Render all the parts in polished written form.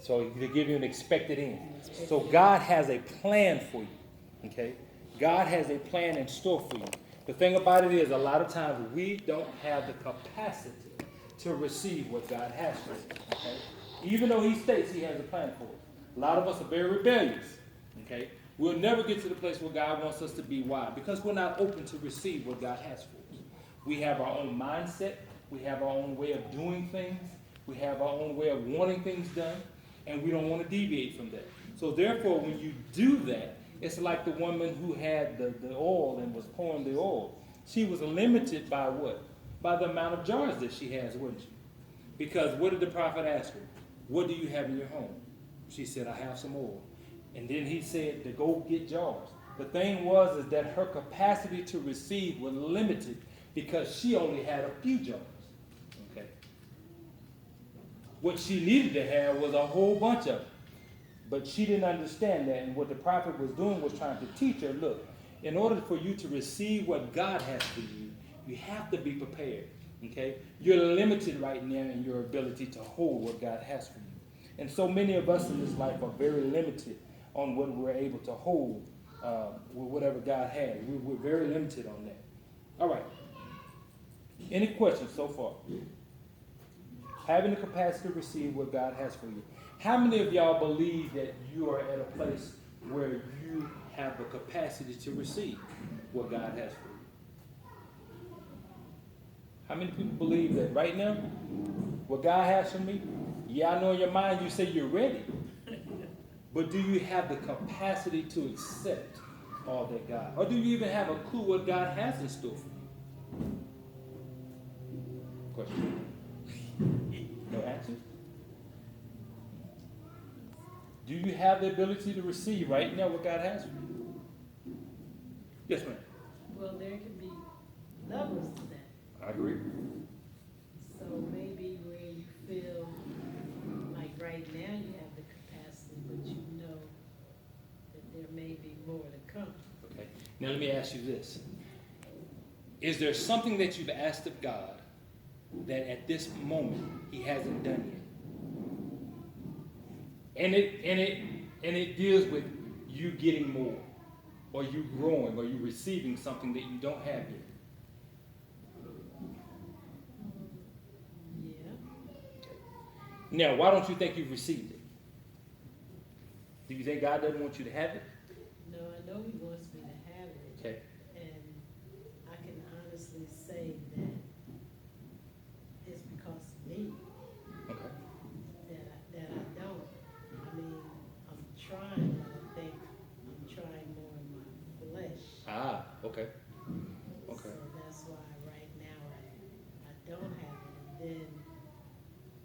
So to give you an expected end. So God has a plan for you. Okay? God has a plan in store for you. The thing about it is, a lot of times we don't have the capacity to receive what God has for us. Okay? Even though He states He has a plan for us. A lot of us are very rebellious. Okay? We'll never get to the place where God wants us to be. Why? Because we're not open to receive what God has for us. We have our own mindset. We have our own way of doing things. We have our own way of wanting things done. And we don't want to deviate from that. So therefore, when you do that, it's like the woman who had the oil and was pouring the oil. She was limited by what? By the amount of jars that she has, wasn't she? Because what did the prophet ask her? What do you have in your home? She said, I have some oil. And then he said to go get jars. The thing was is that her capacity to receive was limited because she only had a few jars. Okay. What she needed to have was a whole bunch of them. But she didn't understand that. And what the prophet was doing was trying to teach her, look, in order for you to receive what God has for you, you have to be prepared. Okay? You're limited right now in your ability to hold what God has for you. And so many of us in this life are very limited on what we're able to hold with whatever God has. We're very limited on that. All right. Any questions so far? Having the capacity to receive what God has for you. How many of y'all believe that you are at a place where you have the capacity to receive what God has for you? How many people believe that right now, what God has for me? Yeah, I know in your mind you say you're ready. But do you have the capacity to accept all that God? Or do you even have a clue what God has in store for you? Question. No answer? Do you have the ability to receive right now what God has for you? Yes, ma'am. Well, there can be levels to that. I agree. So maybe where you feel like right now you have the capacity, but you know that there may be more to come. Okay. Now let me ask you this. Is there something that you've asked of God that at this moment He hasn't done yet? And it deals with you getting more, or you growing, or you receiving something that you don't have yet. Yeah. Now, why don't you think you've received it? Do you think God doesn't want you to have it? No, I know He wants me to have it. Okay. And I can honestly say that it's because of me Okay. that I don't. I mean, I'm trying, but I think I'm trying more in my flesh. Ah, okay. Okay. So that's why right now I don't have it. And then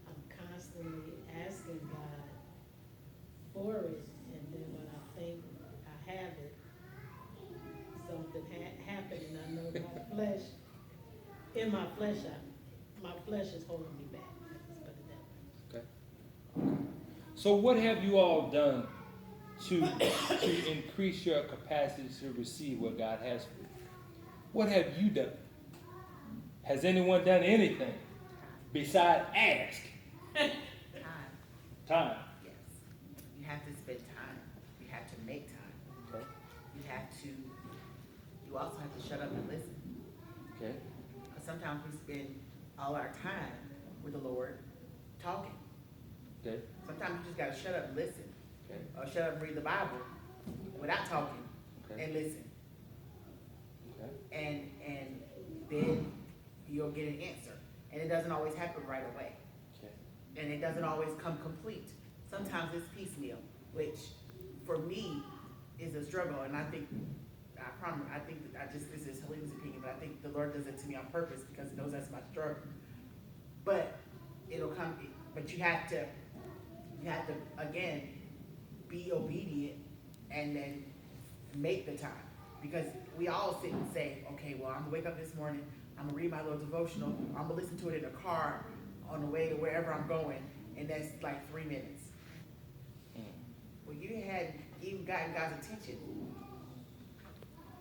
I'm constantly asking God for it. And then when I think I have it, something happened, and I know my flesh, in my flesh, my flesh is holding me back. Let's put it that way. Okay. So what have you all done to increase your capacity to receive what God has for you? What have you done? Has anyone done anything besides ask? Time. Time. Yes. You have to spend time. You have to make time. Okay. You also have to shut up and listen. Okay. Because sometimes we spend all our time with the Lord talking. Okay. Sometimes you just got to shut up and listen. Okay. Or shut up and read the Bible without talking Okay. and listen. Okay. And then you'll get an answer. And it doesn't always happen right away. Okay. And it doesn't always come complete. Sometimes it's piecemeal, which for me is a struggle. And I think this is Helena's opinion, but I think the Lord does it to me on purpose because He knows that's my struggle. But it'll come, but you have to again, be obedient and then make the time. Because we all sit and say, okay, well, I'm gonna wake up this morning, I'm gonna read my little devotional, I'm gonna listen to it in the car on the way to wherever I'm going, and that's like 3 minutes. Well, you hadn't even gotten God's attention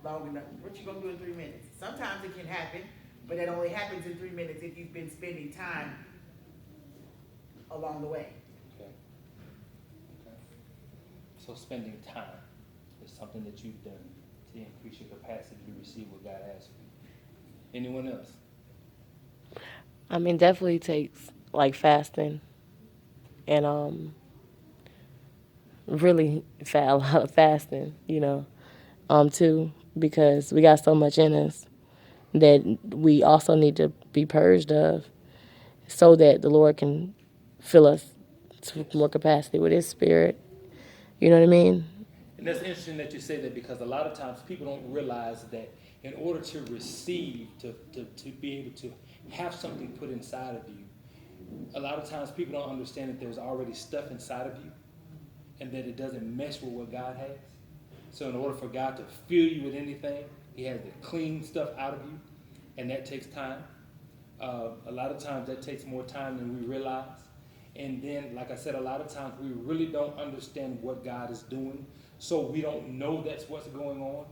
long enough. What you gonna do in 3 minutes? Sometimes it can happen, but it only happens in 3 minutes if you've been spending time along the way. Okay. So spending time is something that you've done to increase your capacity to receive what God has for you. Anyone else? I mean, definitely takes like fasting and really a lot of fasting, too, because we got so much in us that we also need to be purged of so that the Lord can fill us to more capacity with His Spirit. You know what I mean? And that's interesting that you say that, because a lot of times people don't realize that in order to receive, to be able to have something put inside of you, a lot of times people don't understand that there's already stuff inside of you and that it doesn't mesh with what God has. So in order for God to fill you with anything, He has to clean stuff out of you, and that takes time. A lot of times that takes more time than we realize. And then, like I said, a lot of times we really don't understand what God is doing, so we don't know that's what's going on.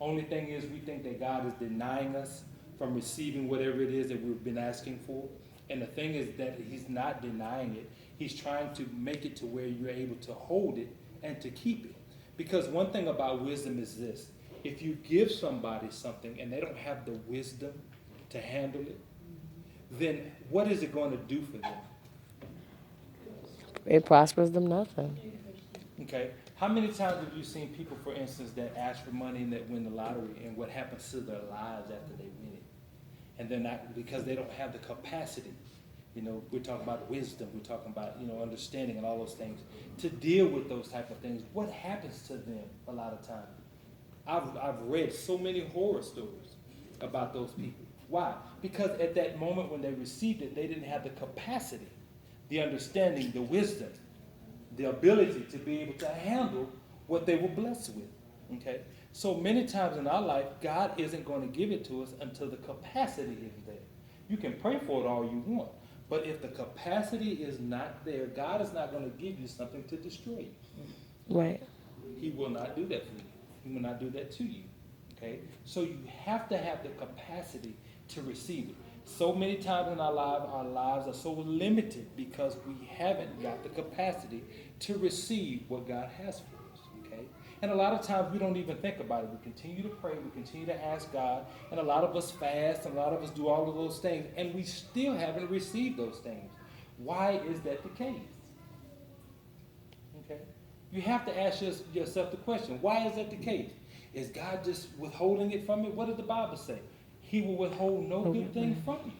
Only thing is, we think that God is denying us from receiving whatever it is that we've been asking for. And the thing is that He's not denying it. He's trying to make it to where you're able to hold it and to keep it. Because one thing about wisdom is this: if you give somebody something and they don't have the wisdom to handle it, then what is it going to do for them? It prospers them nothing. Okay? How many times have you seen people, for instance, that ask for money and that win the lottery, and what happens to their lives after they win it? And they're not, because they don't have the capacity. We're talking about wisdom, we're talking about, understanding and all those things, to deal with those type of things. What happens to them a lot of times? I've read so many horror stories about those people. Why? Because at that moment when they received it, they didn't have the capacity, the understanding, the wisdom, the ability to be able to handle what they were blessed with. Okay? So many times in our life, God isn't going to give it to us until the capacity is there. You can pray for it all you want, but if the capacity is not there, God is not going to give you something to destroy you. Right. He will not do that for you. He will not do that to you. Okay? So you have to have the capacity to receive it. So many times in our lives are so limited because we haven't got the capacity to receive what God has for us. Okay? And a lot of times we don't even think about it. We continue to pray, we continue to ask God, and a lot of us fast, and a lot of us do all of those things, and we still haven't received those things. Why is that the case? Okay? You have to ask yourself the question, why is that the case? Is God just withholding it from you? What does the Bible say? He will withhold no good thing from you.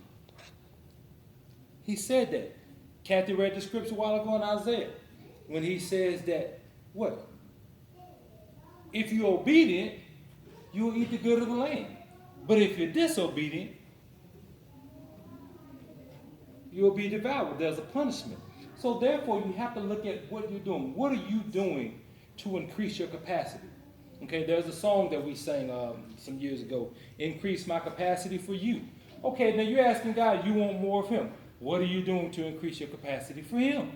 He said that. Kathy read the scripture a while ago in Isaiah, when he says that, what? If you're obedient, you'll eat the good of the land. But if you're disobedient, you'll be devoured. There's a punishment. So therefore, you have to look at what you're doing. What are you doing to increase your capacity? Okay, there's a song that we sang some years ago, Increase My Capacity for You. Okay, now you're asking God, you want more of Him. What are you doing to increase your capacity for Him?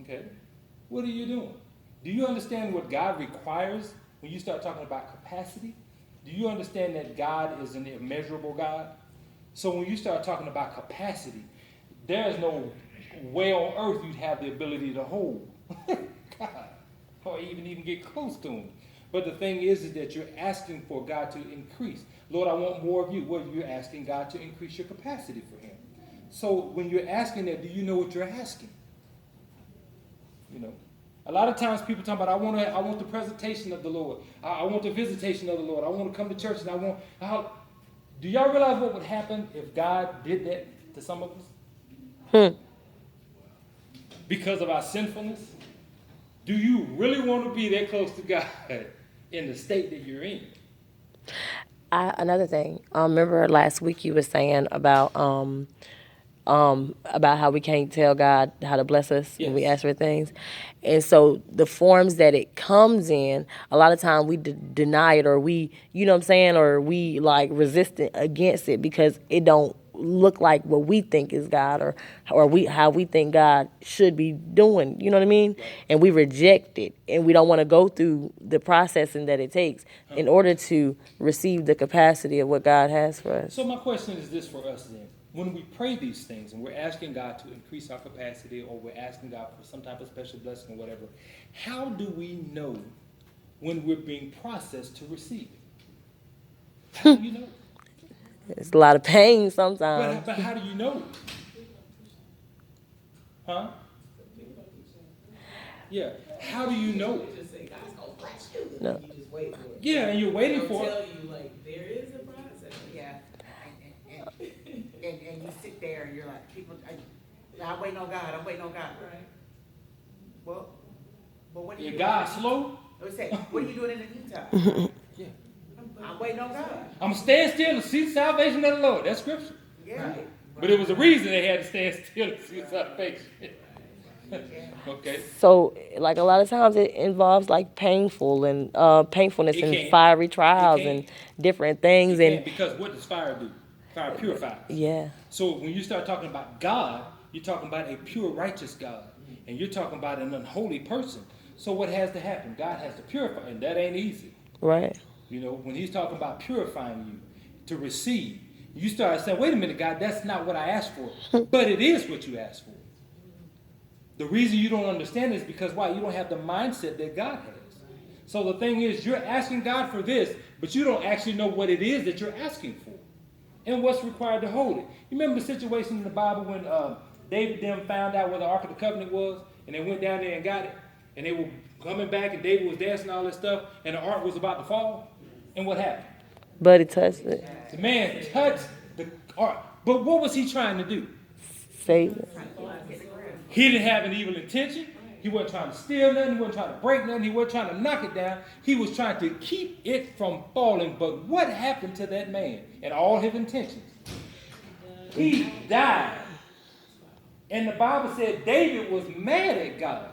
Okay, what are you doing? Do you understand what God requires when you start talking about capacity? Do you understand that God is an immeasurable God? So when you start talking about capacity, there is no way on earth you'd have the ability to hold God, or even get close to Him. But the thing is that you're asking for God to increase. Lord, I want more of you. Well, you're asking God to increase your capacity for Him. So when you're asking that, do you know what you're asking? A lot of times people talk about, I want the presentation of the Lord. I want the visitation of the Lord. I want to come to church, and do y'all realize what would happen if God did that to some of us? Because of our sinfulness? Do you really want to be that close to God in the state that you're in? Another thing, remember last week you were saying about how we can't tell God how to bless us when we Yes. ask for things. And so the forms that it comes in, a lot of time we deny it, or we, you know what I'm saying, or we like resist it against it because it don't look like what we think is God, or how we think God should be doing, you know what I mean? And we reject it, and we don't want to go through the processing that it takes in order to receive the capacity of what God has for us. So my question is this for us then. when we pray these things and we're asking God to increase our capacity, or we're asking God for some type of special blessing or whatever, how do we know when we're being processed to receive it? How do you know? It's a lot of pain sometimes. But how do you know? Huh? Yeah. How do you know? No. Yeah, and you're waiting for it. Tell you like there is a process. Yeah, and you sit there and you're like, people, I'm waiting on God, I'm waiting on God. Right. Well, what are you Is doing? God slow? I would say, what are you doing in the meantime? Yeah. I'm waiting on God. I'm staying still and see the salvation of the Lord. That's scripture. Yeah. But it was a reason they had to stand still and see salvation. Okay. So, like a lot of times, it involves like painfulness It and can. fiery It trials can. and different things. And And because what does fire do? Fire purifies. yeah, So when you start talking about God, you're talking about a pure, righteous God. And you're talking about an unholy person. So what has to happen? God has to purify, and that ain't easy. right. You know, when he's talking about purifying you to receive, you start saying, wait a minute, God, that's not what I asked for. But it is what you asked for. The reason you don't understand is because why? You don't have the mindset that God has. So the thing is, you're asking God for this, but you don't actually know what it is that you're asking for and what's required to hold it. You remember the situation in the Bible when David them found out where the Ark of the Covenant was, and they went down there and got it, and they were coming back, and David was dancing and all this stuff, and the Ark was about to fall? And what happened? But he touched it. The man touched the Ark. But what was he trying to do? Save it. He didn't have an evil intention. He wasn't trying to steal nothing. He wasn't trying to break nothing. He wasn't trying to knock it down. He was trying to keep it from falling. But what happened to that man and all his intentions? He died. And the Bible said David was mad at God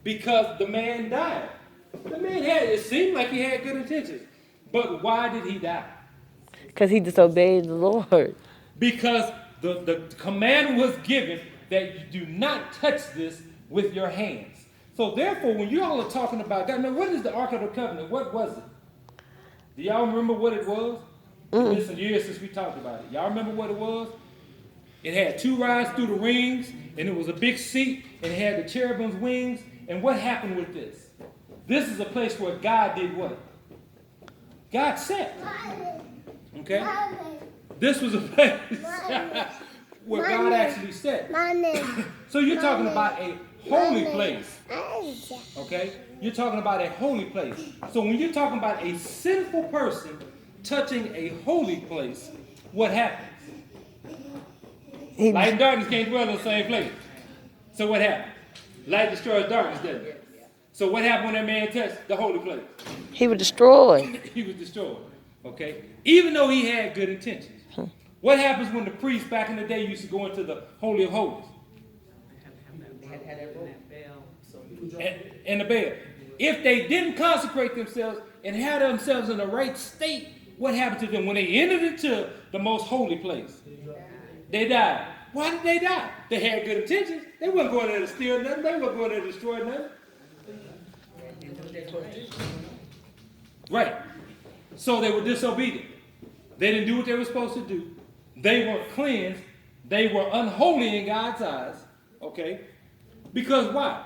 because the man died. The man it seemed like he had good intentions. But why did he die? Because he disobeyed the Lord. Because the command was given that you do not touch this with your hands. So therefore, when you all are talking about God, now what is the Ark of the Covenant? What was it? Do y'all remember what it was? It's been some years since we talked about it. Y'all remember what it was? It had 2 rides through the rings, and it was a big seat, and it had the cherubim's wings. And what happened with this? This is a place where God did what? God sat. Okay? This was a place where God actually sat. So you're talking about a holy place. Okay? You're talking about a holy place. So when you're talking about a sinful person touching a holy place, what happens? Light and darkness can't dwell in the same place. So what happened? Light destroys darkness, doesn't it? So what happened when that man touched the holy place? He was destroyed. He was destroyed. Okay? Even though he had good intentions. What happens when the priests back in the day used to go into the Holy of Holies? And the veil. If they didn't consecrate themselves and had themselves in the right state, what happened to them when they entered into the most holy place? They died. Why did they die? They had good intentions. They weren't going there to steal nothing. They weren't going there to destroy nothing. Right. So they were disobedient. They didn't do what they were supposed to do. They weren't cleansed. They were unholy in God's eyes. Okay? Because why?